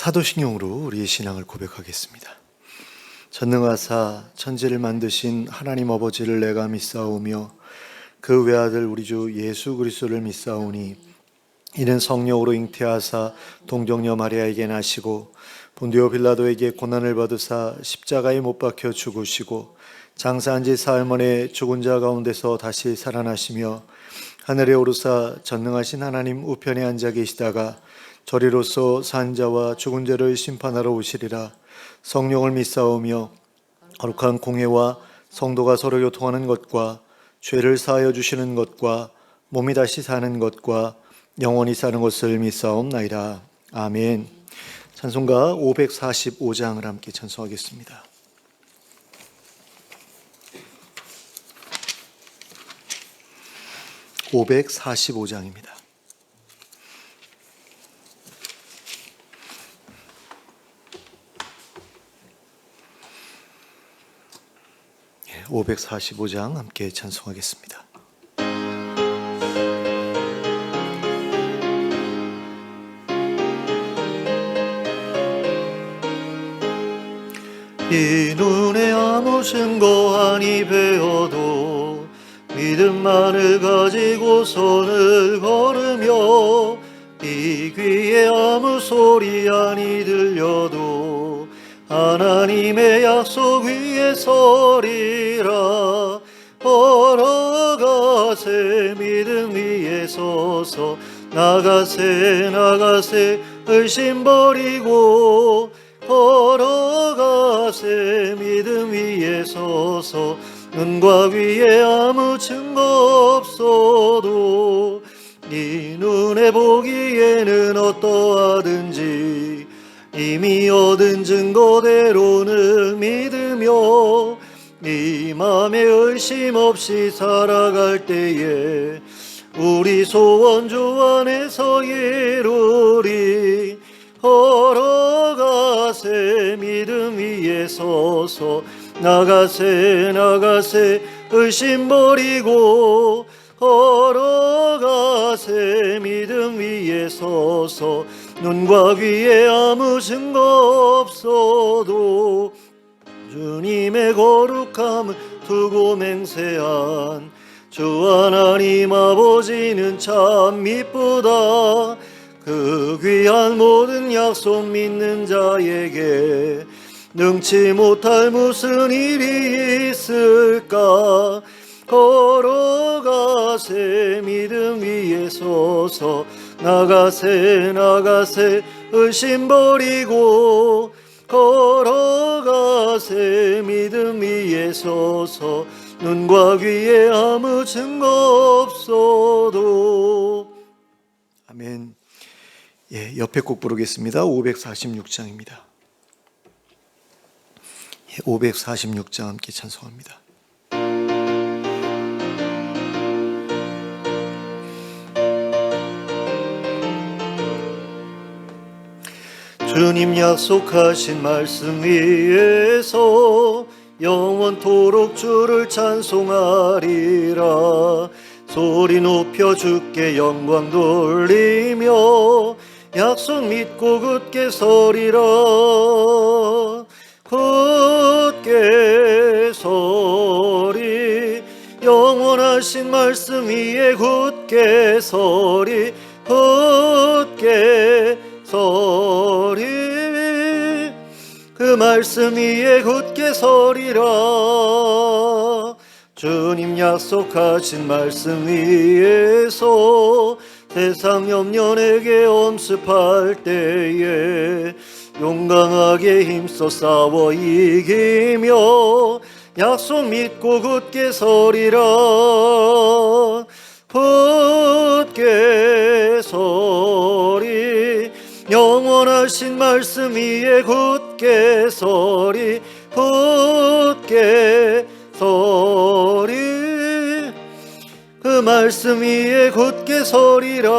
사도신경으로 우리의 신앙을 고백하겠습니다. 전능하사 천지를 만드신 하나님 아버지를 내가 믿사오며 그 외아들 우리 주 예수 그리스도를 믿사오니 이는 성령으로 잉태하사 동정녀 마리아에게 나시고 본디오 빌라도에게 고난을 받으사 십자가에 못 박혀 죽으시고 장사한 지 사흘 만에 죽은 자 가운데서 다시 살아나시며 하늘에 오르사 전능하신 하나님 우편에 앉아 계시다가 저리로서 산 자와 죽은 자를 심판하러 오시리라. 성령을 믿사오며 거룩한 공회와 성도가 서로 교통하는 것과 죄를 사하여 주시는 것과 몸이 다시 사는 것과 영원히 사는 것을 믿사옵나이다. 아멘. 찬송가 545장을 함께 찬송하겠습니다. (545장입니다) 545장 함께 찬송하겠습니다. 이 눈에 아무 증거 아니 배어도 믿음만을 가지고 손을 걸으며 이 귀에 아무 소리 아니 들려도 하나님의 약속 위에 서리라. 걸어가세 믿음 위에 서서 나가세 의심 버리고 걸어가세 믿음 위에 서서 눈과 귀에 아무 증거 없어도 네 눈에 보기에는 어떠하든지 이미 얻은 증거대로는 믿으며 네 맘에 의심 없이 살아갈 때에 우리 소원 주 안에서 이루리. 걸어가세 믿음 위에 서서 나가세 의심 버리고 걸어가세 믿음 위에 서서 눈과 귀에 아무 증거 없어도 주님의 거룩함을 두고 맹세한 주 하나님 아버지는 참 미쁘다. 그 귀한 모든 약속 믿는 자에게 능치 못할 무슨 일이 있을까. 걸어가세 믿음 위에 서서 나가세 의심 버리고 걸어가세 믿음 위에 서서 눈과 귀에 아무 증거 없어도. 아멘. 옆에 곡 부르겠습니다. 546장입니다. 546장 함께 찬송합니다. 주님 약속하신 말씀 위에서 영원토록 주를 찬송하리라. 소리 높여 주께 영광 돌리며 약속 믿고 굳게 서리라. 굳게 서리 영원하신 말씀 위에 굳게 서리. 굳게 서리 그 말씀 위에 굳게 서리라. 주님 약속하신 말씀 위에서 세상 염려 내게 엄습할 때에 용감하게 힘써 싸워 이기며 약속 믿고 굳게 서리라. 굳게 서리 영원하신 말씀 위에 굳게 서리. 굳게 서리 그 말씀 위에 굳게 서리라.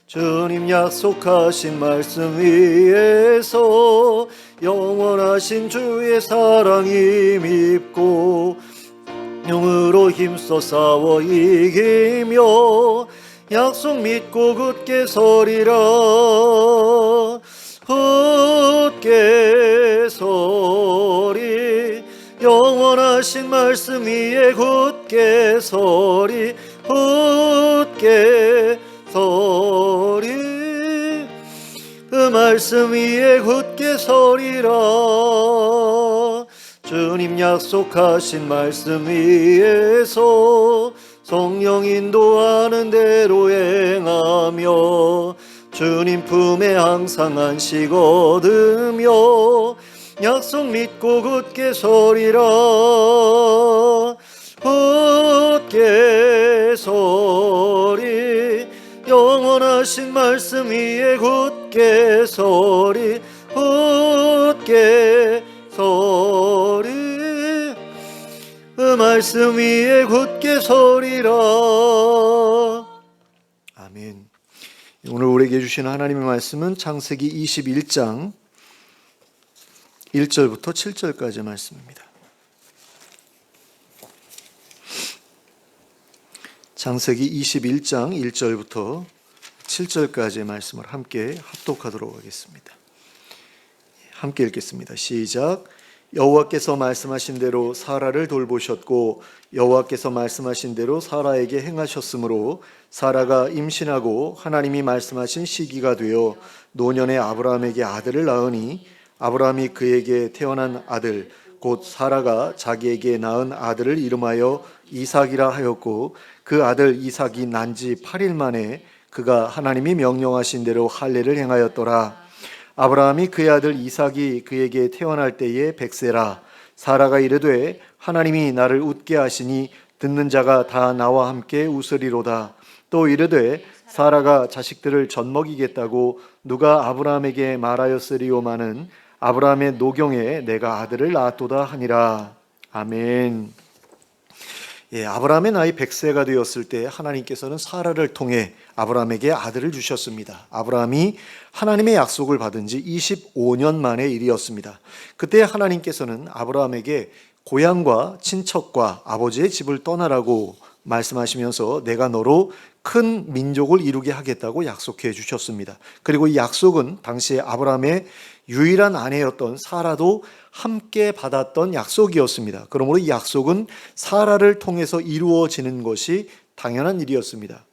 주님 약속하신 말씀 위에서 영원하신 주의 사랑이 밉고 영으로 힘써 싸워 이기며 약속 믿고 굳게 서리라. 영원하신 말씀 위에 굳게 서리 굳게 서리 그 말씀 위에 굳게 서리라. 주님 약속하신 말씀 위에서 성령 인도하는 대로 행하며 주님 품에 항상 안식 얻으며 약속 믿고 굳게 서리라. 굳게 서리 영원하신 말씀 위에 굳게 서리 굳게 서리 그 말씀 위에 굳게 서리라. 아멘. 오늘 우리에게 주신 하나님의 말씀은 창세기 21장 1절부터 7절까지의 말씀입니다. 창세기 21장 1절부터 7절까지의 말씀을 함께 합독하도록 하겠습니다. 함께 읽겠습니다. 시작. 여호와께서 말씀하신 대로 사라를 돌보셨고 여호와께서 말씀하신 대로 사라에게 행하셨으므로 사라가 임신하고 하나님이 말씀하신 시기가 되어 노년의 아브라함에게 아들을 낳으니 아브라함이 그에게 태어난 아들 곧 사라가 자기에게 낳은 아들을 이름하여 이삭이라 하였고 그 아들 이삭이 난 지 8일 만에 그가 하나님이 명령하신 대로 할례를 행하였더라. 아브라함이 그의 아들 이삭이 그에게 태어날 때에 100세라. 사라가 이르되 하나님이 나를 웃게 하시니 듣는 자가 다 나와 함께 웃으리로다. 또 이르되 사라가 자식들을 젖먹이겠다고 누가 아브라함에게 말하였으리오마는 아브라함의 노경에 내가 아들을 낳았도다 하니라. 아멘. 아브라함의 나이 100세가 되었을 때 하나님께서는 사라를 통해 아브라함에게 아들을 주셨습니다. 아브라함이 하나님의 약속을 받은 지 25년 만의 일이었습니다. 그때 하나님께서는 아브라함에게 고향과 친척과 아버지의 집을 떠나라고 말씀하시면서 내가 너로 큰 민족을 이루게 하겠다고 약속해 주셨습니다. 그리고 이 약속은 당시에 아브라함의 유일한 아내였던 사라도 함께 받았던 약속이었습니다. 그러므로 이 약속은 사라를 통해서 이루어지는 것이 당연한 일이었습니다.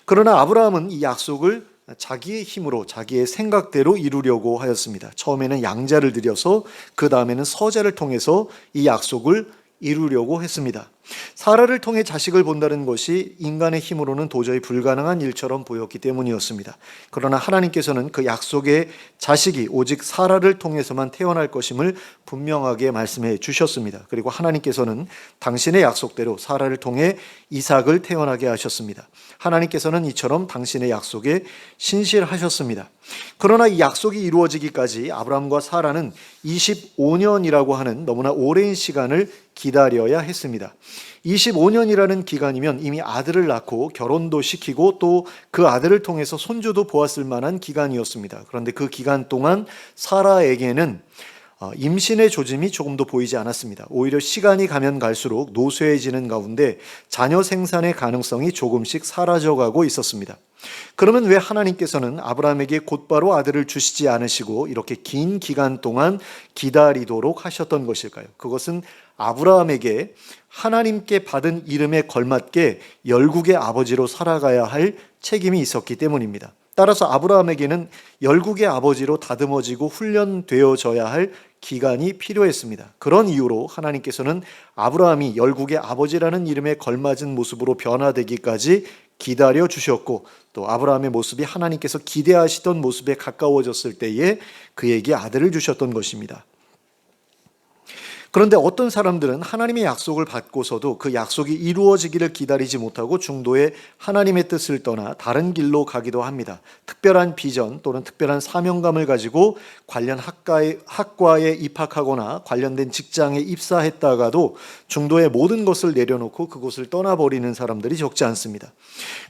그러나 아브라함은 이 약속을 자기의 힘으로 자기의 생각대로 이루려고 하였습니다. 처음에는 양자를 들여서 그 다음에는 서자를 통해서 이 약속을 이루려고 했습니다. 사라를 통해 자식을 본다는 것이 인간의 힘으로는 도저히 불가능한 일처럼 보였기 때문이었습니다. 그러나 하나님께서는 그 약속의 자식이 오직 사라를 통해서만 태어날 것임을 분명하게 말씀해 주셨습니다. 그리고 하나님께서는 당신의 약속대로 사라를 통해 이삭을 태어나게 하셨습니다. 하나님께서는 이처럼 당신의 약속에 신실하셨습니다. 그러나 이 약속이 이루어지기까지 아브라함과 사라는 25년이라고 하는 너무나 오랜 시간을 기다려야 했습니다. 25년이라는 기간이면 이미 아들을 낳고 결혼도 시키고 또 그 아들을 통해서 손주도 보았을 만한 기간이었습니다. 그런데 그 기간 동안 사라에게는 임신의 조짐이 조금도 보이지 않았습니다. 오히려 시간이 가면 갈수록 노쇠해지는 가운데 자녀 생산의 가능성이 조금씩 사라져가고 있었습니다. 그러면 왜 하나님께서는 아브라함에게 곧바로 아들을 주시지 않으시고 이렇게 긴 기간 동안 기다리도록 하셨던 것일까요? 그것은 아브라함에게 하나님께 받은 이름에 걸맞게 열국의 아버지로 살아가야 할 책임이 있었기 때문입니다. 따라서 아브라함에게는 열국의 아버지로 다듬어지고 훈련되어져야 할 기간이 필요했습니다. 그런 이유로 하나님께서는 아브라함이 열국의 아버지라는 이름에 걸맞은 모습으로 변화되기까지 기다려 주셨고 또 아브라함의 모습이 하나님께서 기대하시던 모습에 가까워졌을 때에 그에게 아들을 주셨던 것입니다. 그런데 어떤 사람들은 하나님의 약속을 받고서도 그 약속이 이루어지기를 기다리지 못하고 중도에 하나님의 뜻을 떠나 다른 길로 가기도 합니다. 특별한 비전 또는 특별한 사명감을 가지고 관련 학과에 입학하거나 관련된 직장에 입사했다가도 중도에 모든 것을 내려놓고 그곳을 떠나버리는 사람들이 적지 않습니다.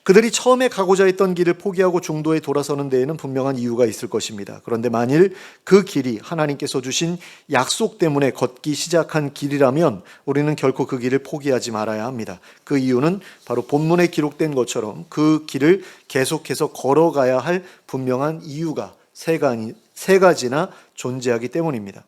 그들이 처음에 가고자 했던 길을 포기하고 중도에 돌아서는 데에는 분명한 이유가 있을 것입니다. 그런데 만일 그 길이 하나님께서 주신 약속 때문에 걷기 시작한 길이라면 우리는 결코 그 길을 포기하지 말아야 합니다. 그 이유는 바로 본문에 기록된 것처럼 그 길을 계속해서 걸어가야 할 분명한 이유가 세 가지나 존재하기 때문입니다.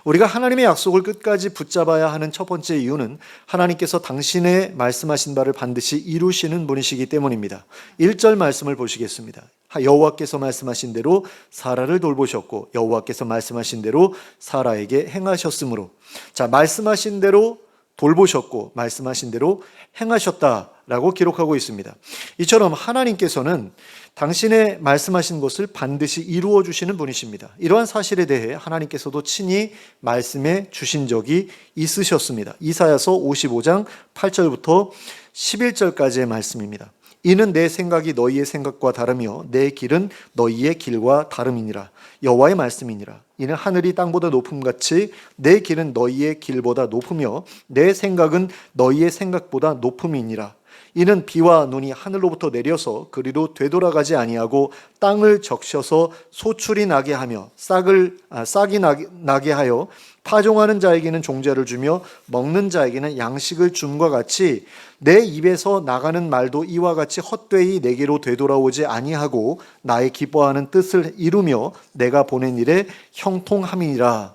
우리가 하나님의 약속을 끝까지 붙잡아야 하는 첫 번째 이유는 하나님께서 당신의 말씀하신 바를 반드시 이루시는 분이시기 때문입니다. 1절 말씀을 보시겠습니다. 여호와께서 말씀하신 대로 사라를 돌보셨고 여호와께서 말씀하신 대로 사라에게 행하셨으므로. 자, 말씀하신 대로 돌보셨고 말씀하신 대로 행하셨다라고 기록하고 있습니다. 이처럼 하나님께서는 당신의 말씀하신 것을 반드시 이루어 주시는 분이십니다. 이러한 사실에 대해 하나님께서도 친히 말씀해 주신 적이 있으셨습니다. 이사야서 55장 8절부터 11절까지의 말씀입니다. 이는 내 생각이 너희의 생각과 다르며 내 길은 너희의 길과 다름이니라. 여호와의 말씀이니라. 이는 하늘이 땅보다 높음같이 내 길은 너희의 길보다 높으며 내 생각은 너희의 생각보다 높음이니라. 이는 비와 눈이 하늘로부터 내려서 그리로 되돌아가지 아니하고 땅을 적셔서 소출이 나게 하며 싹이 나게 하여 파종하는 자에게는 종자를 주며 먹는 자에게는 양식을 줌과 같이 내 입에서 나가는 말도 이와 같이 헛되이 내게로 되돌아오지 아니하고 나의 기뻐하는 뜻을 이루며 내가 보낸 일에 형통함이니라.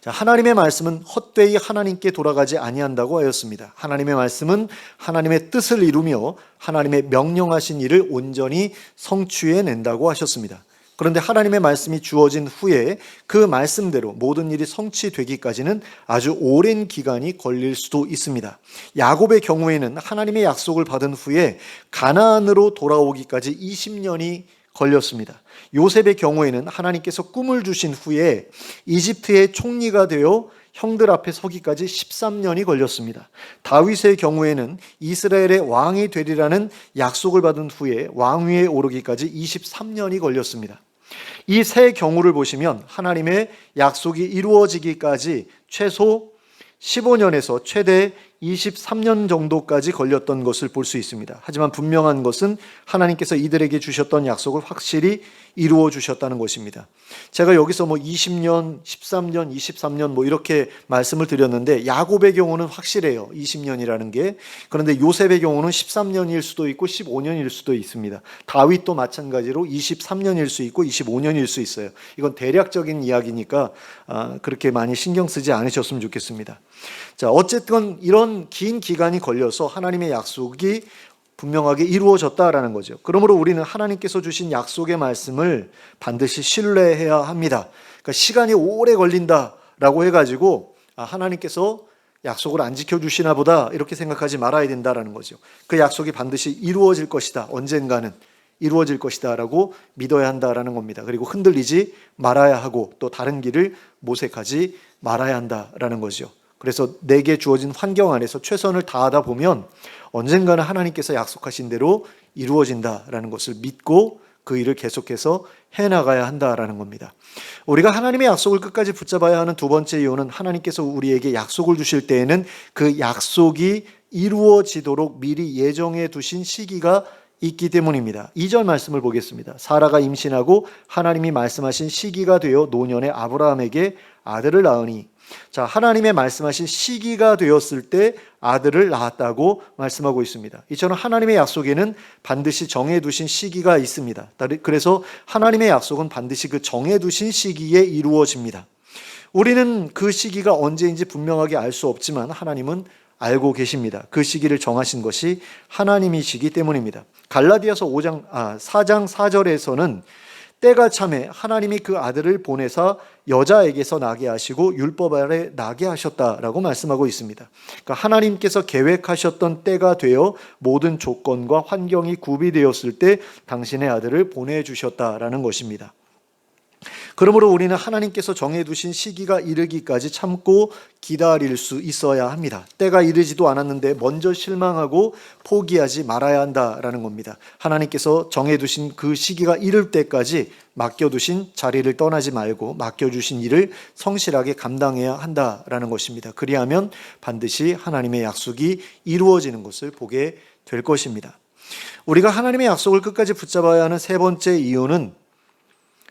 자, 하나님의 말씀은 헛되이 하나님께 돌아가지 아니한다고 하였습니다. 하나님의 말씀은 하나님의 뜻을 이루며 하나님의 명령하신 일을 온전히 성취해낸다고 하셨습니다. 그런데 하나님의 말씀이 주어진 후에 그 말씀대로 모든 일이 성취되기까지는 아주 오랜 기간이 걸릴 수도 있습니다. 야곱의 경우에는 하나님의 약속을 받은 후에 가나안으로 돌아오기까지 20년이 걸렸습니다. 요셉의 경우에는 하나님께서 꿈을 주신 후에 이집트의 총리가 되어 형들 앞에 서기까지 13년이 걸렸습니다. 다윗의 경우에는 이스라엘의 왕이 되리라는 약속을 받은 후에 왕위에 오르기까지 23년이 걸렸습니다. 이 세 경우를 보시면 하나님의 약속이 이루어지기까지 최소 15년에서 최대 23년 정도까지 걸렸던 것을 볼 수 있습니다. 하지만 분명한 것은 하나님께서 이들에게 주셨던 약속을 확실히 이루어 주셨다는 것입니다. 제가 여기서 20년, 13년, 23년 이렇게 말씀을 드렸는데 야곱의 경우는 확실해요. 20년이라는 게. 그런데 요셉의 경우는 13년일 수도 있고 15년일 수도 있습니다. 다윗도 마찬가지로 23년일 수 있고 25년일 수 있어요. 이건 대략적인 이야기니까 그렇게 많이 신경 쓰지 않으셨으면 좋겠습니다. 자, 어쨌든 이런 긴 기간이 걸려서 하나님의 약속이 분명하게 이루어졌다라는 거죠. 그러므로 우리는 하나님께서 주신 약속의 말씀을 반드시 신뢰해야 합니다. 그러니까 시간이 오래 걸린다라고 해가지고 하나님께서 약속을 안 지켜주시나 보다 이렇게 생각하지 말아야 된다라는 거죠. 그 약속이 반드시 이루어질 것이다. 언젠가는 이루어질 것이다 라고 믿어야 한다라는 겁니다. 그리고 흔들리지 말아야 하고 또 다른 길을 모색하지 말아야 한다라는 거죠. 그래서 내게 주어진 환경 안에서 최선을 다하다 보면 언젠가는 하나님께서 약속하신 대로 이루어진다라는 것을 믿고 그 일을 계속해서 해나가야 한다라는 겁니다. 우리가 하나님의 약속을 끝까지 붙잡아야 하는 두 번째 이유는 하나님께서 우리에게 약속을 주실 때에는 그 약속이 이루어지도록 미리 예정해 두신 시기가 있기 때문입니다. 2절 말씀을 보겠습니다. 사라가 임신하고 하나님이 말씀하신 시기가 되어 노년의 아브라함에게 아들을 낳으니. 자, 하나님의 말씀하신 시기가 되었을 때 아들을 낳았다고 말씀하고 있습니다. 이처럼 하나님의 약속에는 반드시 정해두신 시기가 있습니다. 그래서 하나님의 약속은 반드시 그 정해두신 시기에 이루어집니다. 우리는 그 시기가 언제인지 분명하게 알 수 없지만 하나님은 알고 계십니다. 그 시기를 정하신 것이 하나님이시기 때문입니다. 갈라디아서 4장 4절에서는 때가 참에 하나님이 그 아들을 보내사 여자에게서 나게 하시고 율법 아래 나게 하셨다라고 말씀하고 있습니다. 그러니까 하나님께서 계획하셨던 때가 되어 모든 조건과 환경이 구비되었을 때 당신의 아들을 보내주셨다라는 것입니다. 그러므로 우리는 하나님께서 정해두신 시기가 이르기까지 참고 기다릴 수 있어야 합니다. 때가 이르지도 않았는데 먼저 실망하고 포기하지 말아야 한다라는 겁니다. 하나님께서 정해두신 그 시기가 이를 때까지 맡겨두신 자리를 떠나지 말고 맡겨주신 일을 성실하게 감당해야 한다라는 것입니다. 그리하면 반드시 하나님의 약속이 이루어지는 것을 보게 될 것입니다. 우리가 하나님의 약속을 끝까지 붙잡아야 하는 세 번째 이유는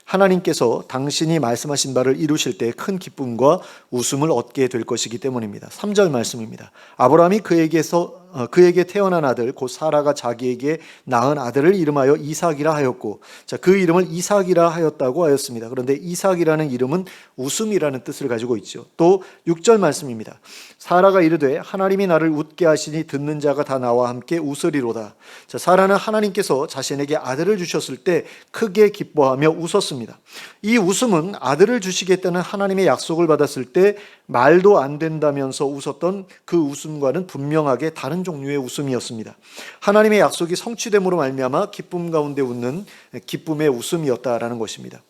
하나님께서 당신이 말씀하신 바를 이루실 때 큰 기쁨과 웃음을 얻게 될 것이기 때문입니다. 3절 말씀입니다. 아브라함이 그에게서 그에게 태어난 아들 곧 사라가 자기에게 낳은 아들을 이름하여 이삭이라 하였고, 자, 그 이름을 이삭이라 하였다고 하였습니다. 그런데 이삭이라는 이름은 웃음이라는 뜻을 가지고 있죠. 또 6절 말씀입니다. 사라가 이르되 하나님이 나를 웃게 하시니 듣는 자가 다 나와 함께 웃으리로다. 자, 사라는 하나님께서 자신에게 아들을 주셨을 때 크게 기뻐하며 웃었습니다. 이 웃음은 아들을 주시겠다는 하나님의 약속을 받았을 때 말도 안 된다면서 웃었던 그 웃음과는 분명하게 다른 종류의 웃음이었습니다. 하나님의 약속이 성취됨으로 말미암아 기쁨 가운데 웃는 기쁨의 웃음이었다라는 것입니다.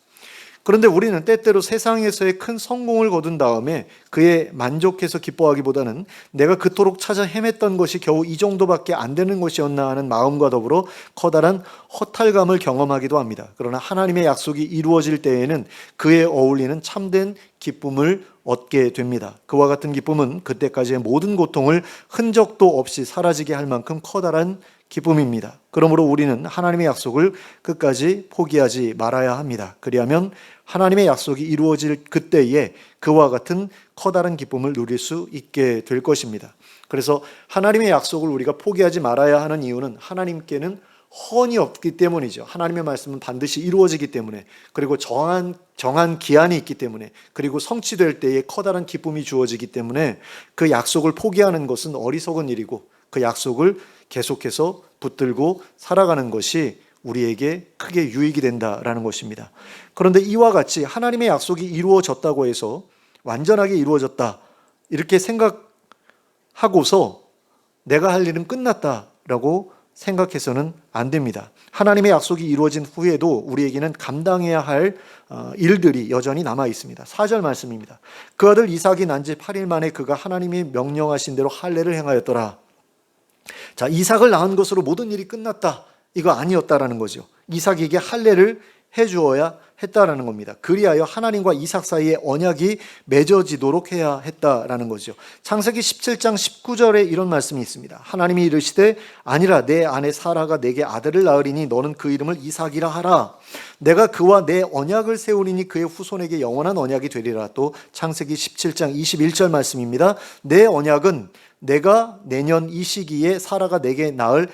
그런데 우리는 때때로 세상에서의 큰 성공을 거둔 다음에 그에 만족해서 기뻐하기보다는 내가 그토록 찾아 헤맸던 것이 겨우 이 정도밖에 안 되는 것이었나 하는 마음과 더불어 커다란 허탈감을 경험하기도 합니다. 그러나 하나님의 약속이 이루어질 때에는 그에 어울리는 참된 기쁨을 얻게 됩니다. 그와 같은 기쁨은 그때까지의 모든 고통을 흔적도 없이 사라지게 할 만큼 커다란 기쁨입니다. 그러므로 우리는 하나님의 약속을 끝까지 포기하지 말아야 합니다. 그리하면 하나님의 약속이 이루어질 그때에 그와 같은 커다란 기쁨을 누릴 수 있게 될 것입니다. 그래서 하나님의 약속을 우리가 포기하지 말아야 하는 이유는 하나님께는 헌이 없기 때문이죠. 하나님의 말씀은 반드시 이루어지기 때문에, 그리고 정한 기한이 있기 때문에, 그리고 성취될 때에 커다란 기쁨이 주어지기 때문에 그 약속을 포기하는 것은 어리석은 일이고 그 약속을 계속해서 붙들고 살아가는 것이 우리에게 크게 유익이 된다라는 것입니다. 그런데 이와 같이 하나님의 약속이 이루어졌다고 해서 완전하게 이루어졌다 이렇게 생각하고서 내가 할 일은 끝났다라고 생각해서는 안 됩니다. 하나님의 약속이 이루어진 후에도 우리에게는 감당해야 할 일들이 여전히 남아 있습니다. 4절 말씀입니다. 그 아들 이삭이 난 지 8일 만에 그가 하나님이 명령하신 대로 할례를 행하였더라. 자, 이삭을 낳은 것으로 모든 일이 끝났다, 이거 아니었다라는 거죠. 이삭에게 할례를 해주어야 했다라는 겁니다. 그리하여 하나님과 이삭 사이에 언약이 맺어지도록 해야 했다라는 거죠. 창세기 17장 19절에 이런 말씀이 있습니다. 하나님이 이르시되 아니라 내 아내 사라가 내게 아들을 낳으리니 너는 그 이름을 이삭이라 하라. 내가 그와 내 언약을 세우리니 그의 후손에게 영원한 언약이 되리라. 또 창세기 17장 21절 말씀입니다. 내 언약은 내가 내년 이 시기에 사라가 내게 낳을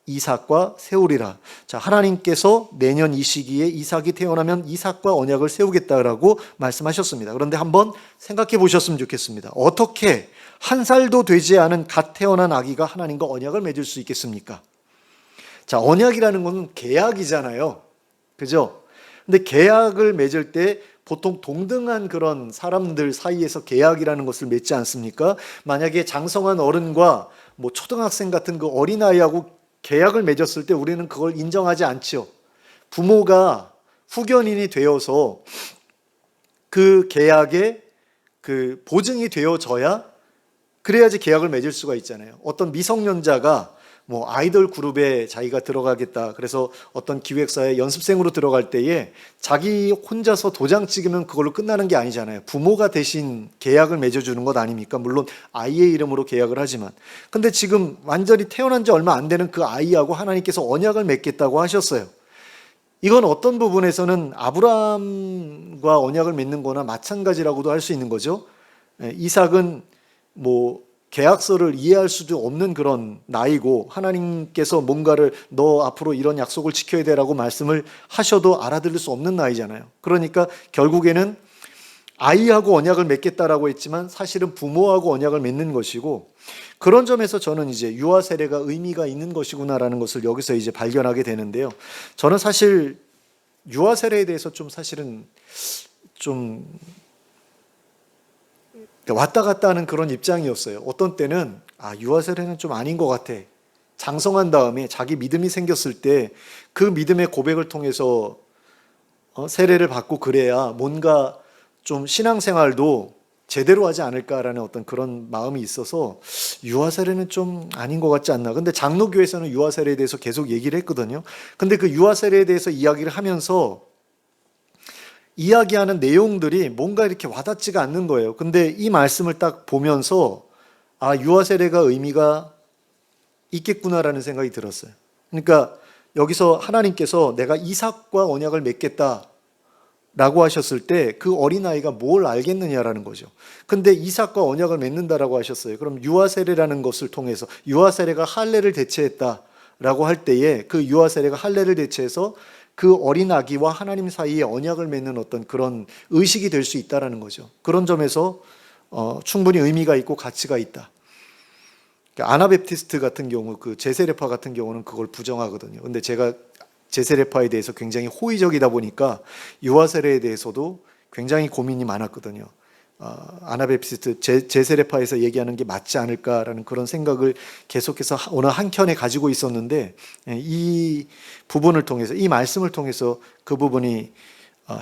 이삭과 세우리라. 자, 하나님께서 내년 이 시기에 이삭이 태어나면 이삭과 언약을 세우겠다라고 말씀하셨습니다. 그런데 한번 생각해 보셨으면 좋겠습니다. 어떻게 한 살도 되지 않은 갓 태어난 아기가 하나님과 언약을 맺을 수 있겠습니까? 자, 언약이라는 것은 계약이잖아요. 그죠? 근데 계약을 맺을 때 보통 동등한 그런 사람들 사이에서 계약이라는 것을 맺지 않습니까? 만약에 장성한 어른과 뭐 초등학생 같은 그 어린아이하고 계약을 맺었을 때 우리는 그걸 인정하지 않죠. 부모가 후견인이 되어서 그 계약에 그 보증이 되어져야 그래야지 계약을 맺을 수가 있잖아요. 어떤 미성년자가 뭐 아이돌 그룹에 자기가 들어가겠다, 그래서 어떤 기획사에 연습생으로 들어갈 때에 자기 혼자서 도장 찍으면 그걸로 끝나는 게 아니잖아요. 부모가 대신 계약을 맺어주는 것 아닙니까? 물론 아이의 이름으로 계약을 하지만, 근데 지금 완전히 태어난 지 얼마 안 되는 그 아이하고 하나님께서 언약을 맺겠다고 하셨어요. 이건 어떤 부분에서는 아브라함과 언약을 맺는 거나 마찬가지라고도 할 수 있는 거죠. 이삭은 뭐 계약서를 이해할 수도 없는 그런 나이고, 하나님께서 뭔가를 너 앞으로 이런 약속을 지켜야 되라고 말씀을 하셔도 알아들을 수 없는 나이잖아요. 그러니까 결국에는 아이하고 언약을 맺겠다라고 했지만 사실은 부모하고 언약을 맺는 것이고, 그런 점에서 저는 이제 유아 세례가 의미가 있는 것이구나라는 것을 여기서 이제 발견하게 되는데요. 저는 사실 유아 세례에 대해서 좀 사실은 좀 왔다 갔다 하는 그런 입장이었어요. 어떤 때는 유아 세례는 좀 아닌 것 같아. 장성한 다음에 자기 믿음이 생겼을 때 그 믿음의 고백을 통해서 세례를 받고 그래야 뭔가 좀 신앙생활도 제대로 하지 않을까라는 어떤 그런 마음이 있어서 유아 세례는 좀 아닌 것 같지 않나. 근데 장로교에서는 유아 세례에 대해서 계속 얘기를 했거든요. 근데 그 유아 세례에 대해서 이야기를 하면서 이야기하는 내용들이 뭔가 이렇게 와닿지가 않는 거예요. 근데 이 말씀을 딱 보면서 유아 세례가 의미가 있겠구나라는 생각이 들었어요. 그러니까 여기서 하나님께서 내가 이삭과 언약을 맺겠다, 라고 하셨을 때 그 어린아이가 뭘 알겠느냐라는 거죠. 근데 이삭과 언약을 맺는다라고 하셨어요. 그럼 유아 세례라는 것을 통해서 유아 세례가 할례를 대체했다라고 할 때에 그 유아 세례가 할례를 대체해서 그 어린 아기와 하나님 사이에 언약을 맺는 어떤 그런 의식이 될 수 있다라는 거죠. 그런 점에서 충분히 의미가 있고 가치가 있다. 그러니까 아나베프티스트 같은 경우, 그 제세례파 같은 경우는 그걸 부정하거든요. 근데 제가 제세례파에 대해서 굉장히 호의적이다 보니까 유아 세례에 대해서도 굉장히 고민이 많았거든요. 아나베프티스트 제세례파에서 얘기하는 게 맞지 않을까라는 그런 생각을 계속해서 어느 한켠에 가지고 있었는데, 이 부분을 통해서, 이 말씀을 통해서 그 부분이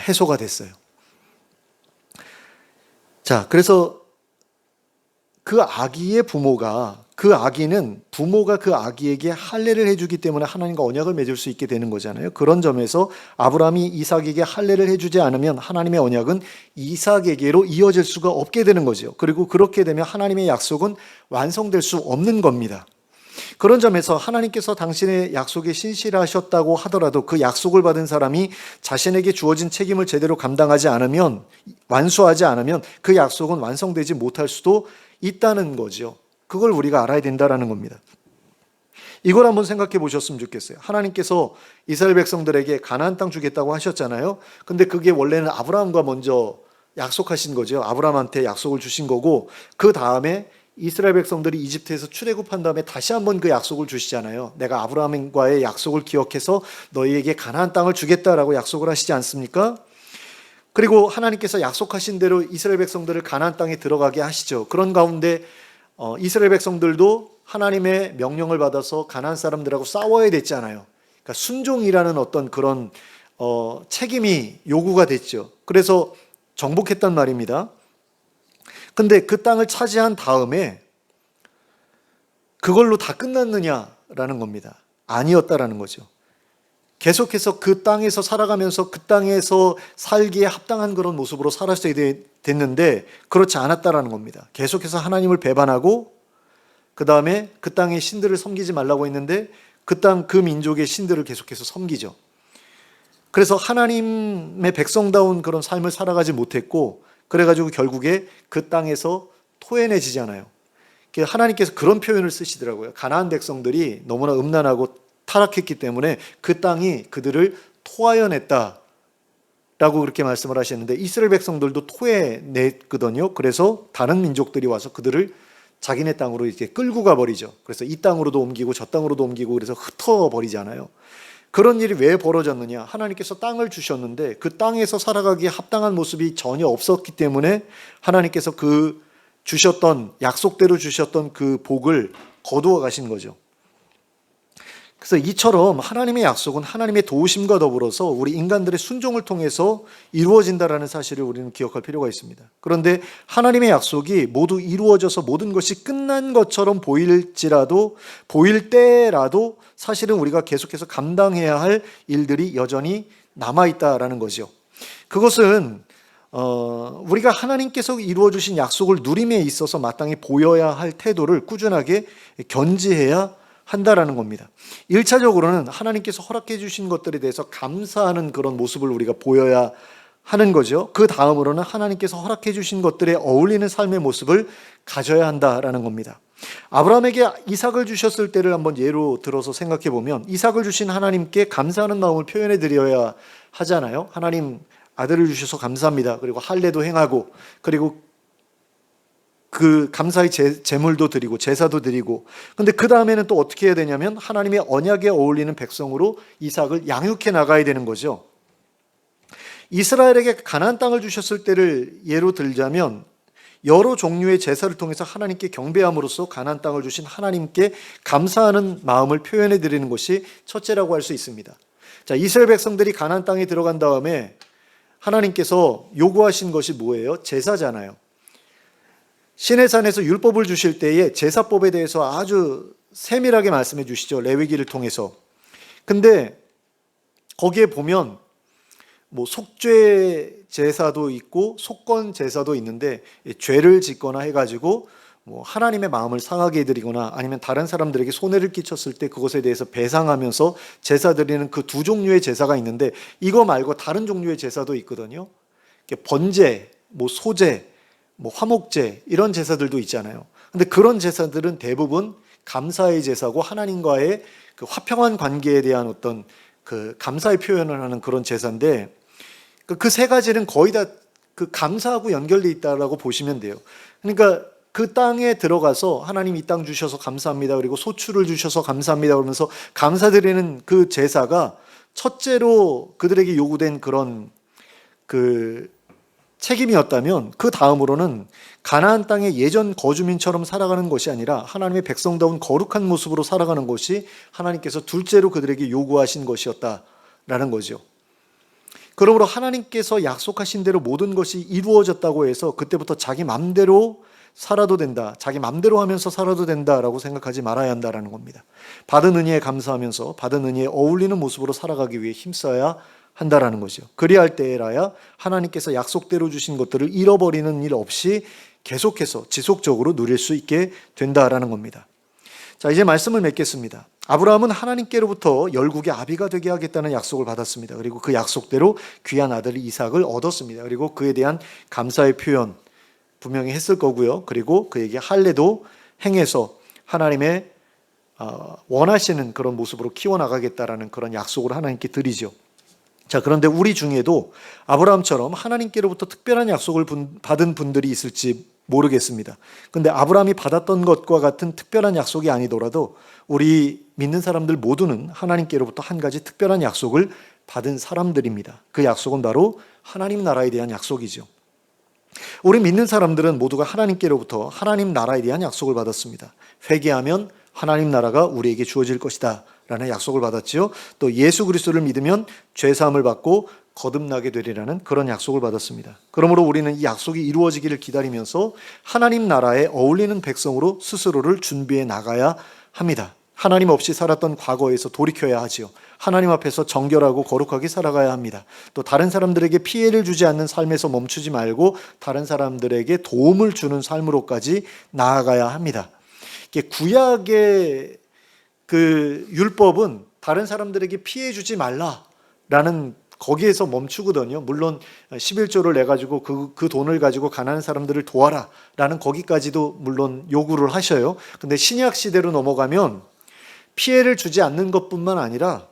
해소가 됐어요. 자, 그래서 그 아기의 부모가, 그 아기는 부모가 그 아기에게 할례를 해주기 때문에 하나님과 언약을 맺을 수 있게 되는 거잖아요. 그런 점에서 아브라함이 이삭에게 할례를 해주지 않으면 하나님의 언약은 이삭에게로 이어질 수가 없게 되는 거죠. 그리고 그렇게 되면 하나님의 약속은 완성될 수 없는 겁니다. 그런 점에서 하나님께서 당신의 약속에 신실하셨다고 하더라도 그 약속을 받은 사람이 자신에게 주어진 책임을 제대로 감당하지 않으면, 완수하지 않으면 그 약속은 완성되지 못할 수도 있다는 거죠. 그걸 우리가 알아야 된다는 겁니다. 이걸 한번 생각해 보셨으면 좋겠어요. 하나님께서 이스라엘 백성들에게 가나안 땅 주겠다고 하셨잖아요. 근데 그게 원래는 아브라함과 먼저 약속하신 거죠. 아브라함한테 약속을 주신 거고, 그 다음에 이스라엘 백성들이 이집트에서 출애굽한 다음에 다시 한번 그 약속을 주시잖아요. 내가 아브라함과의 약속을 기억해서 너희에게 가나안 땅을 주겠다라고 약속을 하시지 않습니까? 그리고 하나님께서 약속하신 대로 이스라엘 백성들을 가나안 땅에 들어가게 하시죠. 그런 가운데 이스라엘 백성들도 하나님의 명령을 받아서 가나안 사람들하고 싸워야 됐잖아요. 그러니까 순종이라는 어떤 그런 책임이 요구가 됐죠. 그래서 정복했단 말입니다. 근데 그 땅을 차지한 다음에 그걸로 다 끝났느냐라는 겁니다. 아니었다라는 거죠. 계속해서 그 땅에서 살아가면서 그 땅에서 살기에 합당한 그런 모습으로 살았어야 됐는데 그렇지 않았다라는 겁니다. 계속해서 하나님을 배반하고, 그 다음에 그 땅의 신들을 섬기지 말라고 했는데 그 땅, 그 민족의 신들을 계속해서 섬기죠. 그래서 하나님의 백성다운 그런 삶을 살아가지 못했고, 그래가지고 결국에 그 땅에서 토해내지잖아요. 하나님께서 그런 표현을 쓰시더라고요. 가나안 백성들이 너무나 음란하고 타락했기 때문에 그 땅이 그들을 토하여냈다 라고 그렇게 말씀을 하셨는데, 이스라엘 백성들도 토해냈거든요. 그래서 다른 민족들이 와서 그들을 자기네 땅으로 이렇게 끌고 가버리죠. 그래서 이 땅으로도 옮기고 저 땅으로도 옮기고 그래서 흩어버리잖아요. 그런 일이 왜 벌어졌느냐? 하나님께서 땅을 주셨는데 그 땅에서 살아가기에 합당한 모습이 전혀 없었기 때문에 하나님께서 그 주셨던, 약속대로 주셨던 그 복을 거두어 가신 거죠. 그래서 이처럼 하나님의 약속은 하나님의 도우심과 더불어서 우리 인간들의 순종을 통해서 이루어진다라는 사실을 우리는 기억할 필요가 있습니다. 그런데 하나님의 약속이 모두 이루어져서 모든 것이 끝난 것처럼 보일 때라도 사실은 우리가 계속해서 감당해야 할 일들이 여전히 남아있다라는 거죠. 그것은 우리가 하나님께서 이루어주신 약속을 누림에 있어서 마땅히 보여야 할 태도를 꾸준하게 견지해야 한다라는 겁니다. 1차적으로는 하나님께서 허락해 주신 것들에 대해서 감사하는 그런 모습을 우리가 보여야 하는 거죠. 그 다음으로는 하나님께서 허락해 주신 것들에 어울리는 삶의 모습을 가져야 한다라는 겁니다. 아브라함에게 이삭을 주셨을 때를 한번 예로 들어서 생각해 보면, 이삭을 주신 하나님께 감사하는 마음을 표현해 드려야 하잖아요. 하나님, 아들을 주셔서 감사합니다. 그리고 할례도 행하고, 그리고 그 감사의 제물도 드리고 제사도 드리고, 근데 그 다음에는 또 어떻게 해야 되냐면 하나님의 언약에 어울리는 백성으로 이삭을 양육해 나가야 되는 거죠. 이스라엘에게 가나안 땅을 주셨을 때를 예로 들자면 여러 종류의 제사를 통해서 하나님께 경배함으로써 가나안 땅을 주신 하나님께 감사하는 마음을 표현해 드리는 것이 첫째라고 할 수 있습니다. 자, 이스라엘 백성들이 가나안 땅에 들어간 다음에 하나님께서 요구하신 것이 뭐예요? 제사잖아요. 시내산에서 율법을 주실 때에 제사법에 대해서 아주 세밀하게 말씀해 주시죠. 레위기를 통해서. 근데 거기에 보면 뭐 속죄 제사도 있고 속건 제사도 있는데, 죄를 짓거나 해가지고 뭐 하나님의 마음을 상하게 해드리거나 아니면 다른 사람들에게 손해를 끼쳤을 때 그것에 대해서 배상하면서 제사 드리는 그 두 종류의 제사가 있는데, 이거 말고 다른 종류의 제사도 있거든요. 번제, 뭐 소제, 뭐 화목제, 이런 제사들도 있잖아요. 근데 그런 제사들은 대부분 감사의 제사고 하나님과의 그 화평한 관계에 대한 어떤 그 감사의 표현을 하는 그런 제사인데, 그 세 가지는 거의 다 그 감사하고 연결되어 있다라고 보시면 돼요. 그러니까 그 땅에 들어가서 하나님 이 땅 주셔서 감사합니다, 그리고 소출을 주셔서 감사합니다 그러면서 감사드리는 그 제사가 첫째로 그들에게 요구된 그런 그 책임이었다면, 그 다음으로는 가나안 땅의 예전 거주민처럼 살아가는 것이 아니라 하나님의 백성다운 거룩한 모습으로 살아가는 것이 하나님께서 둘째로 그들에게 요구하신 것이었다라는 거죠. 그러므로 하나님께서 약속하신 대로 모든 것이 이루어졌다고 해서 그때부터 자기 맘대로 살아도 된다, 자기 맘대로 하면서 살아도 된다라고 생각하지 말아야 한다라는 겁니다. 받은 은혜에 감사하면서 받은 은혜에 어울리는 모습으로 살아가기 위해 힘써야 한다라는 거죠. 그리할 때라야 하나님께서 약속대로 주신 것들을 잃어버리는 일 없이 계속해서 지속적으로 누릴 수 있게 된다라는 겁니다. 자, 이제 말씀을 맺겠습니다. 아브라함은 하나님께로부터 열국의 아비가 되게 하겠다는 약속을 받았습니다. 그리고 그 약속대로 귀한 아들 이삭을 얻었습니다. 그리고 그에 대한 감사의 표현 분명히 했을 거고요. 그리고 그에게 할례도 행해서 하나님의 원하시는 그런 모습으로 키워나가겠다라는 그런 약속을 하나님께 드리죠. 자, 그런데 우리 중에도 아브라함처럼 하나님께로부터 특별한 약속을 받은 분들이 있을지 모르겠습니다. 근데 아브라함이 받았던 것과 같은 특별한 약속이 아니더라도 우리 믿는 사람들 모두는 하나님께로부터 한 가지 특별한 약속을 받은 사람들입니다. 그 약속은 바로 하나님 나라에 대한 약속이죠. 우리 믿는 사람들은 모두가 하나님께로부터 하나님 나라에 대한 약속을 받았습니다. 회개하면 하나님 나라가 우리에게 주어질 것이다 라는 약속을 받았지요. 또 예수 그리스도를 믿으면 죄사함을 받고 거듭나게 되리라는 그런 약속을 받았습니다. 그러므로 우리는 이 약속이 이루어지기를 기다리면서 하나님 나라에 어울리는 백성으로 스스로를 준비해 나가야 합니다. 하나님 없이 살았던 과거에서 돌이켜야 하지요. 하나님 앞에서 정결하고 거룩하게 살아가야 합니다. 또 다른 사람들에게 피해를 주지 않는 삶에서 멈추지 말고 다른 사람들에게 도움을 주는 삶으로까지 나아가야 합니다. 구약의 그 율법은 다른 사람들에게 피해 주지 말라라는 거기에서 멈추거든요. 물론 11조를 내가지고 그 돈을 가지고 가난한 사람들을 도와라 라는 거기까지도 물론 요구를 하셔요. 근데 신약 시대로 넘어가면 피해를 주지 않는 것뿐만 아니라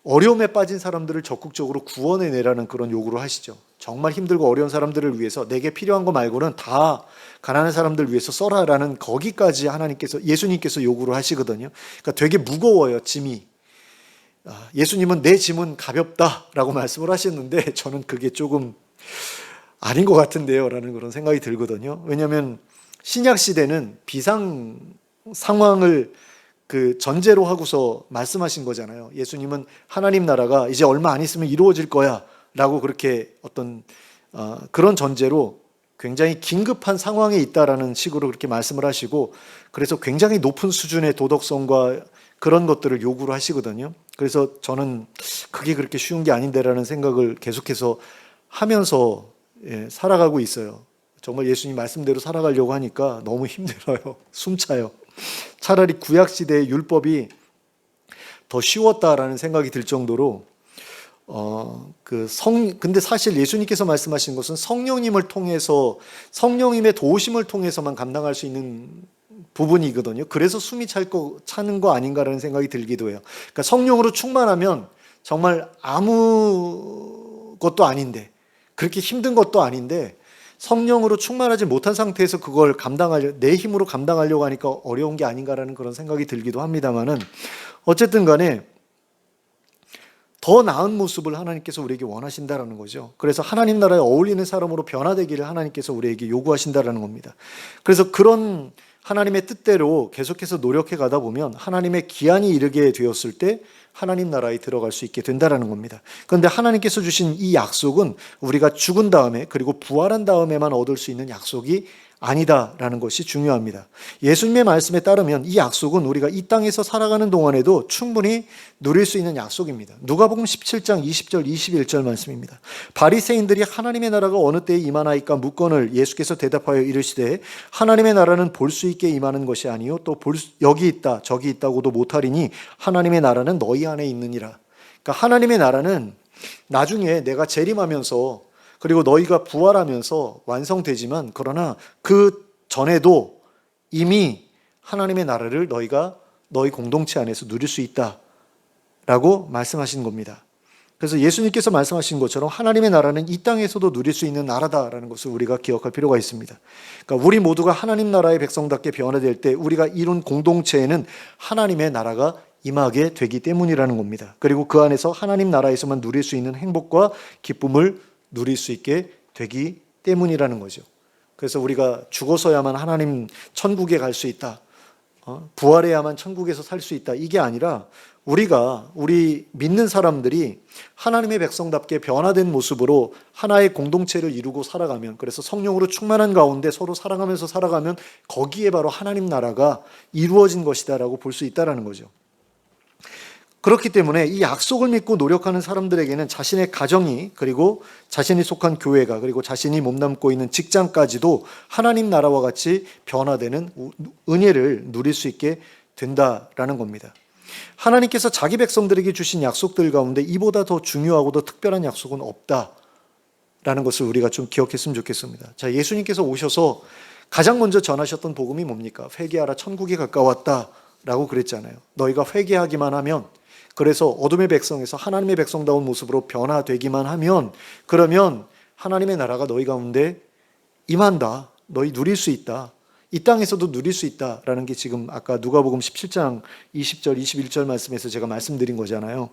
어려움에 빠진 사람들을 적극적으로 구원해내라는 그런 요구를 하시죠. 정말 힘들고 어려운 사람들을 위해서 내게 필요한 거 말고는 다 가난한 사람들 위해서 써라라는 거기까지 예수님께서 요구를 하시거든요. 그러니까 되게 무거워요, 짐이. 예수님은 내 짐은 가볍다라고 말씀을 하셨는데 저는 그게 조금 아닌 것 같은데요 라는 그런 생각이 들거든요. 왜냐하면 신약 시대는 비상 상황을 그 전제로 하고서 말씀하신 거잖아요. 예수님은 하나님 나라가 이제 얼마 안 있으면 이루어질 거야 라고 그렇게 어떤 그런 전제로 굉장히 긴급한 상황에 있다라는 식으로 그렇게 말씀을 하시고, 그래서 굉장히 높은 수준의 도덕성과 그런 것들을 요구를 하시거든요. 그래서 저는 그게 그렇게 쉬운 게 아닌데라는 생각을 계속해서 하면서 살아가고 있어요. 정말 예수님 말씀대로 살아가려고 하니까 너무 힘들어요. 숨차요. 차라리 구약시대의 율법이 더 쉬웠다라는 생각이 들 정도로 근데 사실 예수님께서 말씀하신 것은 성령님을 통해서, 성령님의 도우심을 통해서만 감당할 수 있는 부분이거든요. 그래서 숨이 차는 거 아닌가라는 생각이 들기도 해요. 그러니까 성령으로 충만하면 정말 아무것도 아닌데, 그렇게 힘든 것도 아닌데, 성령으로 충만하지 못한 상태에서 그걸 내 힘으로 감당하려고 하니까 어려운 게 아닌가라는 그런 생각이 들기도 합니다만은, 어쨌든 간에 더 나은 모습을 하나님께서 우리에게 원하신다라는 거죠. 그래서 하나님 나라에 어울리는 사람으로 변화되기를 하나님께서 우리에게 요구하신다라는 겁니다. 그래서 그런 하나님의 뜻대로 계속해서 노력해 가다 보면 하나님의 기한이 이르게 되었을 때 하나님 나라에 들어갈 수 있게 된다라는 겁니다. 그런데 하나님께서 주신 이 약속은 우리가 죽은 다음에, 그리고 부활한 다음에만 얻을 수 있는 약속이 아니다라는 것이 중요합니다. 예수님의 말씀에 따르면 이 약속은 우리가 이 땅에서 살아가는 동안에도 충분히 누릴 수 있는 약속입니다. 누가복음 17장 20절 21절 말씀입니다. 바리새인들이 하나님의 나라가 어느 때에 임하나이까 묻거늘 예수께서 대답하여 이르시되 하나님의 나라는 볼 수 있게 임하는 것이 아니요 또 여기 있다 저기 있다고도 못하리니 하나님의 나라는 너희 안에 있느니라. 그러니까 하나님의 나라는 나중에 내가 재림하면서 그리고 너희가 부활하면서 완성되지만 그러나 그 전에도 이미 하나님의 나라를 너희가 너희 공동체 안에서 누릴 수 있다라고 말씀하신 겁니다. 그래서 예수님께서 말씀하신 것처럼 하나님의 나라는 이 땅에서도 누릴 수 있는 나라다라는 것을 우리가 기억할 필요가 있습니다. 그러니까 우리 모두가 하나님 나라의 백성답게 변화될 때 우리가 이룬 공동체에는 하나님의 나라가 임하게 되기 때문이라는 겁니다. 그리고 그 안에서 하나님 나라에서만 누릴 수 있는 행복과 기쁨을 누릴 수 있게 되기 때문이라는 거죠. 그래서 우리가 죽어서야만 하나님 천국에 갈 수 있다. 부활해야만 천국에서 살 수 있다. 이게 아니라 우리 믿는 사람들이 하나님의 백성답게 변화된 모습으로 하나의 공동체를 이루고 살아가면, 그래서 성령으로 충만한 가운데 서로 사랑하면서 살아가면 거기에 바로 하나님 나라가 이루어진 것이다라고 볼 수 있다라는 거죠. 그렇기 때문에 이 약속을 믿고 노력하는 사람들에게는 자신의 가정이, 그리고 자신이 속한 교회가, 그리고 자신이 몸담고 있는 직장까지도 하나님 나라와 같이 변화되는 은혜를 누릴 수 있게 된다라는 겁니다. 하나님께서 자기 백성들에게 주신 약속들 가운데 이보다 더 중요하고 더 특별한 약속은 없다라는 것을 우리가 좀 기억했으면 좋겠습니다. 자, 예수님께서 오셔서 가장 먼저 전하셨던 복음이 뭡니까? 회개하라, 천국이 가까웠다라고 그랬잖아요. 너희가 회개하기만 하면, 그래서 어둠의 백성에서 하나님의 백성다운 모습으로 변화되기만 하면, 그러면 하나님의 나라가 너희 가운데 임한다. 너희 누릴 수 있다. 이 땅에서도 누릴 수 있다라는 게 지금 아까 누가복음 17장 20절 21절 말씀에서 제가 말씀드린 거잖아요.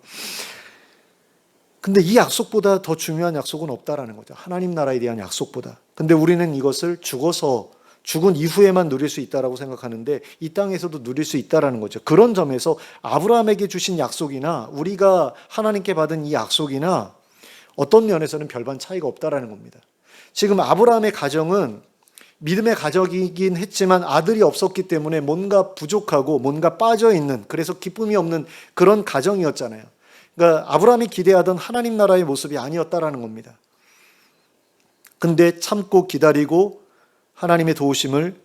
근데 이 약속보다 더 중요한 약속은 없다라는 거죠. 하나님 나라에 대한 약속보다. 근데 우리는 이것을 죽은 이후에만 누릴 수 있다라고 생각하는데 이 땅에서도 누릴 수 있다라는 거죠. 그런 점에서 아브라함에게 주신 약속이나 우리가 하나님께 받은 이 약속이나 어떤 면에서는 별반 차이가 없다라는 겁니다. 지금 아브라함의 가정은 믿음의 가정이긴 했지만 아들이 없었기 때문에 뭔가 부족하고 뭔가 빠져있는, 그래서 기쁨이 없는 그런 가정이었잖아요. 그러니까 아브라함이 기대하던 하나님 나라의 모습이 아니었다라는 겁니다. 근데 참고 기다리고 하나님의 도우심을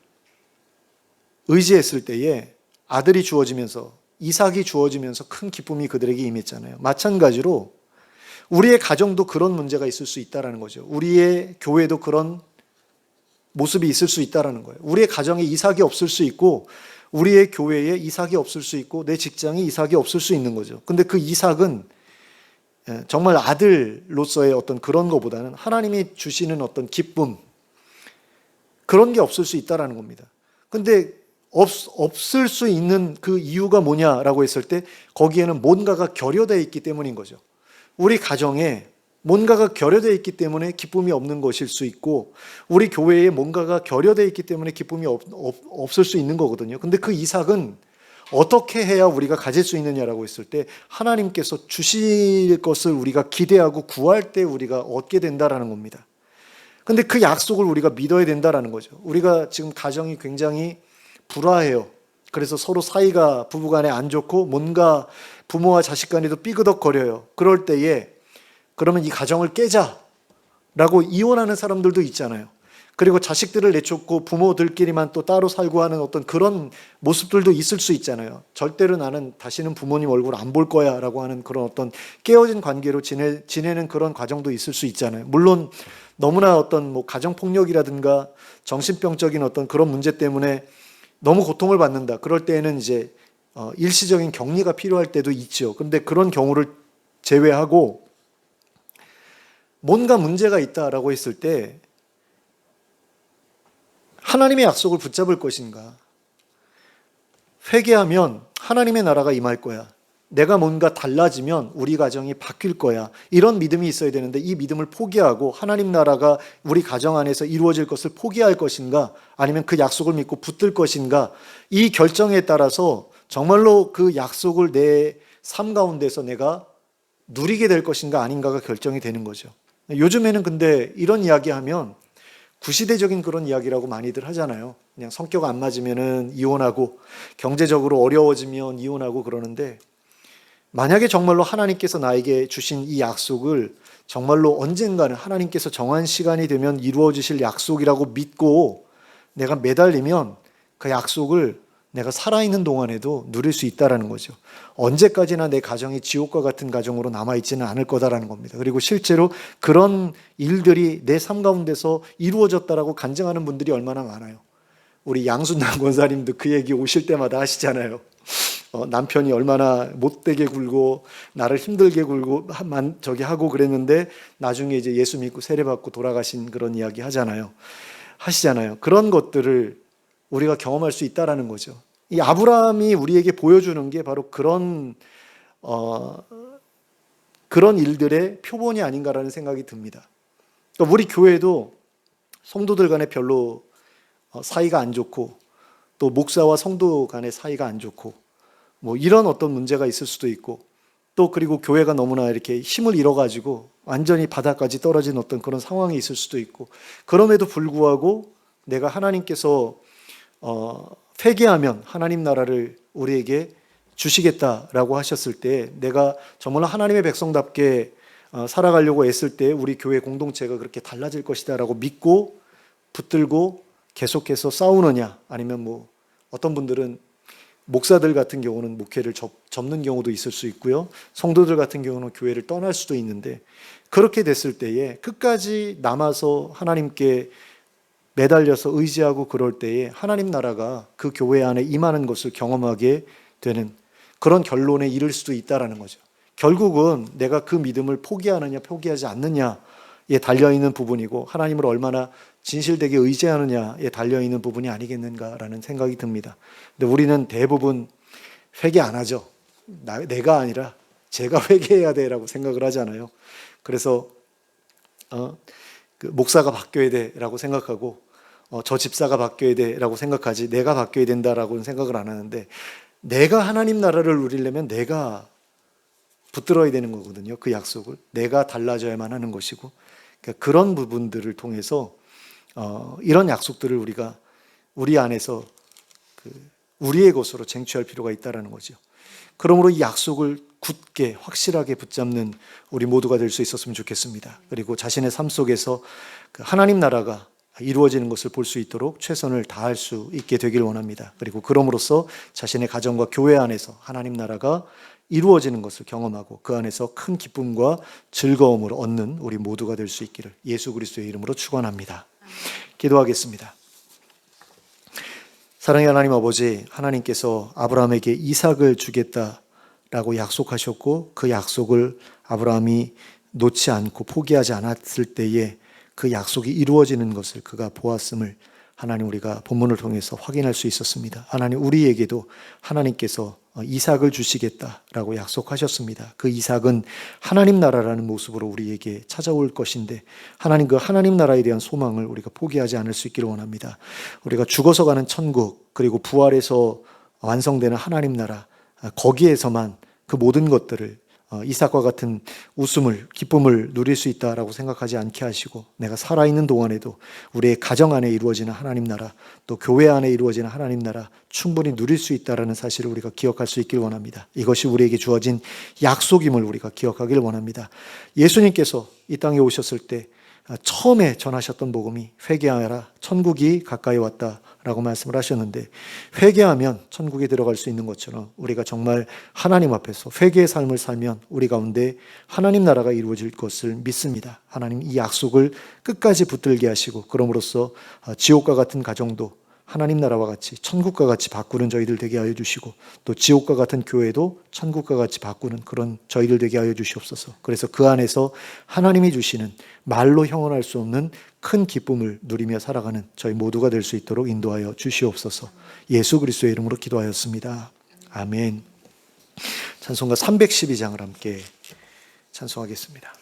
의지했을 때에 아들이 주어지면서, 이삭이 주어지면서 큰 기쁨이 그들에게 임했잖아요. 마찬가지로 우리의 가정도 그런 문제가 있을 수 있다는 거죠. 우리의 교회도 그런 모습이 있을 수 있다는 거예요. 우리의 가정에 이삭이 없을 수 있고, 우리의 교회에 이삭이 없을 수 있고, 내 직장에 이삭이 없을 수 있는 거죠. 근데 그 이삭은 정말 아들로서의 어떤 그런 것보다는 하나님이 주시는 어떤 기쁨, 그런 게 없을 수 있다는 겁니다. 근데 없을 수 있는 그 이유가 뭐냐라고 했을 때 거기에는 뭔가가 결여되어 있기 때문인 거죠. 우리 가정에 뭔가가 결여되어 있기 때문에 기쁨이 없는 것일 수 있고, 우리 교회에 뭔가가 결여되어 있기 때문에 기쁨이 없을 수 있는 거거든요. 근데 그 이삭은 어떻게 해야 우리가 가질 수 있느냐라고 했을 때 하나님께서 주실 것을 우리가 기대하고 구할 때 우리가 얻게 된다라는 겁니다. 근데 그 약속을 우리가 믿어야 된다라는 거죠. 우리가 지금 가정이 굉장히 불화해요. 그래서 서로 사이가 부부간에 안 좋고 뭔가 부모와 자식 간에도 삐그덕거려요. 그럴 때에 그러면 이 가정을 깨자라고 이혼하는 사람들도 있잖아요. 그리고 자식들을 내쫓고 부모들끼리만 또 따로 살고 하는 어떤 그런 모습들도 있을 수 있잖아요. 절대로 나는 다시는 부모님 얼굴 안 볼 거야 라고 하는 그런 어떤 깨어진 관계로 지내는 그런 과정도 있을 수 있잖아요. 물론 너무나 어떤 가정폭력이라든가 정신병적인 어떤 그런 문제 때문에 너무 고통을 받는다. 그럴 때에는 이제 일시적인 격리가 필요할 때도 있죠. 그런데 그런 경우를 제외하고 뭔가 문제가 있다라고 했을 때 하나님의 약속을 붙잡을 것인가? 회개하면 하나님의 나라가 임할 거야. 내가 뭔가 달라지면 우리 가정이 바뀔 거야. 이런 믿음이 있어야 되는데 이 믿음을 포기하고 하나님 나라가 우리 가정 안에서 이루어질 것을 포기할 것인가? 아니면 그 약속을 믿고 붙들 것인가? 이 결정에 따라서 정말로 그 약속을 내 삶 가운데서 내가 누리게 될 것인가 아닌가가 결정이 되는 거죠. 요즘에는 근데 이런 이야기하면 구시대적인 그런 이야기라고 많이들 하잖아요. 그냥 성격 안 맞으면은 이혼하고 경제적으로 어려워지면 이혼하고 그러는데, 만약에 정말로 하나님께서 나에게 주신 이 약속을 정말로 언젠가는 하나님께서 정한 시간이 되면 이루어지실 약속이라고 믿고 내가 매달리면 그 약속을 내가 살아있는 동안에도 누릴 수 있다는 거죠. 언제까지나 내 가정이 지옥과 같은 가정으로 남아있지는 않을 거다라는 겁니다. 그리고 실제로 그런 일들이 내 삶 가운데서 이루어졌다라고 간증하는 분들이 얼마나 많아요. 우리 양순남 권사님도 그 얘기 오실 때마다 하시잖아요. 남편이 얼마나 못되게 굴고 나를 힘들게 굴고 하고 그랬는데 나중에 이제 예수 믿고 세례받고 돌아가신 그런 이야기 하시잖아요. 그런 것들을 우리가 경험할 수 있다라는 거죠. 이 아브라함이 우리에게 보여주는 게 바로 그런 일들의 표본이 아닌가라는 생각이 듭니다. 그러니까 우리 교회도 성도들 간에 별로 사이가 안 좋고, 또 목사와 성도 간의 사이가 안 좋고, 뭐 이런 어떤 문제가 있을 수도 있고, 또 그리고 교회가 너무나 이렇게 힘을 잃어가지고 완전히 바닥까지 떨어진 어떤 그런 상황이 있을 수도 있고, 그럼에도 불구하고 내가 하나님께서 회개하면 하나님 나라를 우리에게 주시겠다라고 하셨을 때, 내가 정말 하나님의 백성답게 살아가려고 애쓸 때 우리 교회 공동체가 그렇게 달라질 것이다라고 믿고 붙들고 계속해서 싸우느냐, 아니면 뭐 어떤 분들은 목사들 같은 경우는 목회를 접는 경우도 있을 수 있고요, 성도들 같은 경우는 교회를 떠날 수도 있는데, 그렇게 됐을 때에 끝까지 남아서 하나님께 매달려서 의지하고 그럴 때에 하나님 나라가 그 교회 안에 임하는 것을 경험하게 되는 그런 결론에 이를 수도 있다라는 거죠. 결국은 내가 그 믿음을 포기하느냐 포기하지 않느냐에 달려있는 부분이고, 하나님을 얼마나 진실되게 의지하느냐에 달려있는 부분이 아니겠는가라는 생각이 듭니다. 근데 우리는 대부분 회개 안 하죠. 내가 아니라 제가 회개해야 돼라고 생각을 하잖아요. 그래서 그 목사가 바뀌어야 돼라고 생각하고, 저 집사가 바뀌어야 돼라고 생각하지, 내가 바뀌어야 된다라고는 생각을 안 하는데, 내가 하나님 나라를 누리려면 내가 붙들어야 되는 거거든요. 그 약속을 내가 달라져야만 하는 것이고, 그러니까 그런 부분들을 통해서 이런 약속들을 우리가 우리 안에서 우리의 것으로 쟁취할 필요가 있다는 거죠. 그러므로 이 약속을 굳게 확실하게 붙잡는 우리 모두가 될 수 있었으면 좋겠습니다. 그리고 자신의 삶 속에서 하나님 나라가 이루어지는 것을 볼 수 있도록 최선을 다할 수 있게 되길 원합니다. 그리고 그럼으로써 자신의 가정과 교회 안에서 하나님 나라가 이루어지는 것을 경험하고 그 안에서 큰 기쁨과 즐거움을 얻는 우리 모두가 될 수 있기를 예수 그리스도의 이름으로 축원합니다. 기도하겠습니다. 사랑의 하나님 아버지, 하나님께서 아브라함에게 이삭을 주겠다라고 약속하셨고, 그 약속을 아브라함이 놓지 않고 포기하지 않았을 때에 그 약속이 이루어지는 것을 그가 보았음을 하나님 우리가 본문을 통해서 확인할 수 있었습니다. 하나님, 우리에게도 하나님께서 이삭을 주시겠다라고 약속하셨습니다. 그 이삭은 하나님 나라라는 모습으로 우리에게 찾아올 것인데, 하나님 그 하나님 나라에 대한 소망을 우리가 포기하지 않을 수 있기를 원합니다. 우리가 죽어서 가는 천국, 그리고 부활해서 완성되는 하나님 나라, 거기에서만 그 모든 것들을 이삭과 같은 웃음을, 기쁨을 누릴 수 있다라고 생각하지 않게 하시고, 내가 살아있는 동안에도 우리의 가정 안에 이루어지는 하나님 나라, 또 교회 안에 이루어지는 하나님 나라 충분히 누릴 수 있다는 사실을 우리가 기억할 수 있길 원합니다. 이것이 우리에게 주어진 약속임을 우리가 기억하길 원합니다. 예수님께서 이 땅에 오셨을 때 처음에 전하셨던 복음이 회개하라, 천국이 가까이 왔다라고 말씀을 하셨는데, 회개하면 천국에 들어갈 수 있는 것처럼 우리가 정말 하나님 앞에서 회개의 삶을 살면 우리 가운데 하나님 나라가 이루어질 것을 믿습니다. 하나님 이 약속을 끝까지 붙들게 하시고, 그럼으로써 지옥과 같은 가정도 하나님 나라와 같이 천국과 같이 바꾸는 저희들 되게 하여 주시고, 또 지옥과 같은 교회도 천국과 같이 바꾸는 그런 저희들 되게 하여 주시옵소서. 그래서 그 안에서 하나님이 주시는 말로 형언할 수 없는 큰 기쁨을 누리며 살아가는 저희 모두가 될 수 있도록 인도하여 주시옵소서. 예수 그리스도의 이름으로 기도하였습니다. 아멘. 찬송가 312장을 함께 찬송하겠습니다.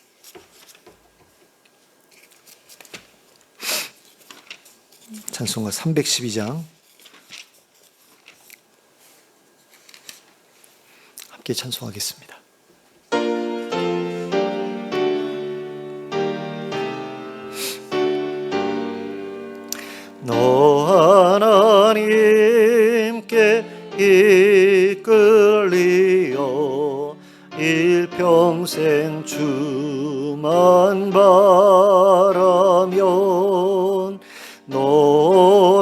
찬송가 312장 함께 찬송하겠습니다. 주시면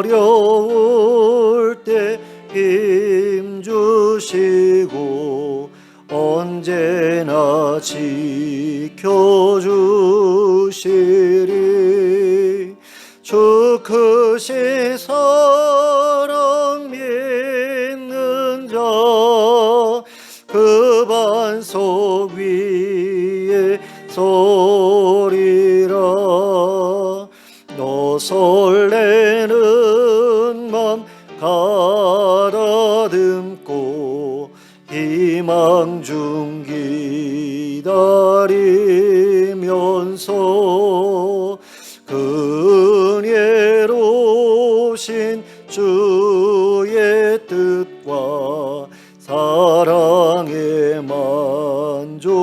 어려울 때 힘 주시고 언제나 지켜주시리. 주 크신 사랑 믿는 자 그 반석 위에 서리라. 너 설레는 맘 가다듬고 희망 중 기다리면서 그 은혜로우신 주의 뜻과 사랑에 만족하여라.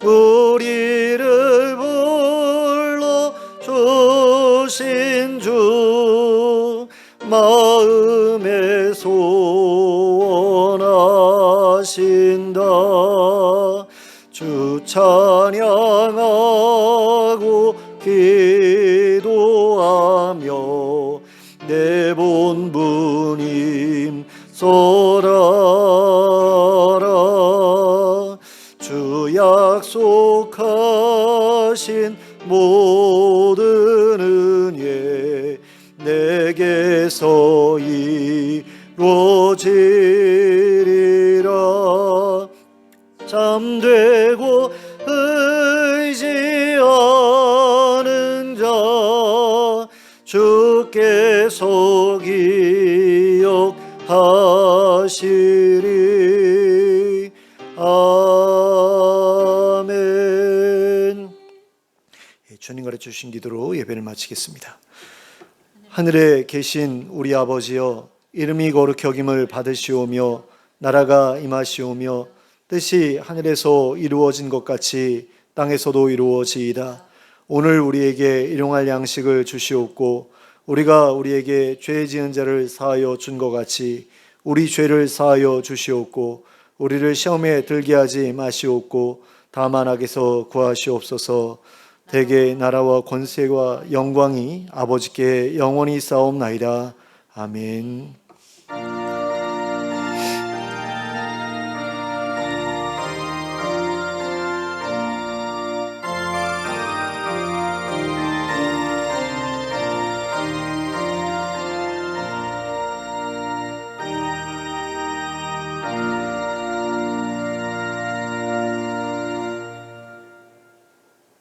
우리를 불러 주신 주 마음에 소원하신다. 주 찬양하고 기도하며 내 본분임 설하라. 주 약속하신 모든 은혜 내게서 이루어지리라. 잠되고 의지하는 자 주께서 기억하시리. 아멘. 주님 가르쳐 주신 기도로 예배를 마치겠습니다. 하늘에 계신 우리 아버지여, 이름이 거룩히 여김을 받으시오며 나라가 임하시오며 뜻이 하늘에서 이루어진 것 같이 땅에서도 이루어지이다. 오늘 우리에게 일용할 양식을 주시옵고 우리가 우리에게 죄 지은 자를 사하여 준 것 같이 우리 죄를 사하여 주시옵고 우리를 시험에 들게 하지 마시옵고 다만 악에서 구하시옵소서. 대개 나라와 권세와 영광이 아버지께 영원히 쌓옵나이다. 아멘.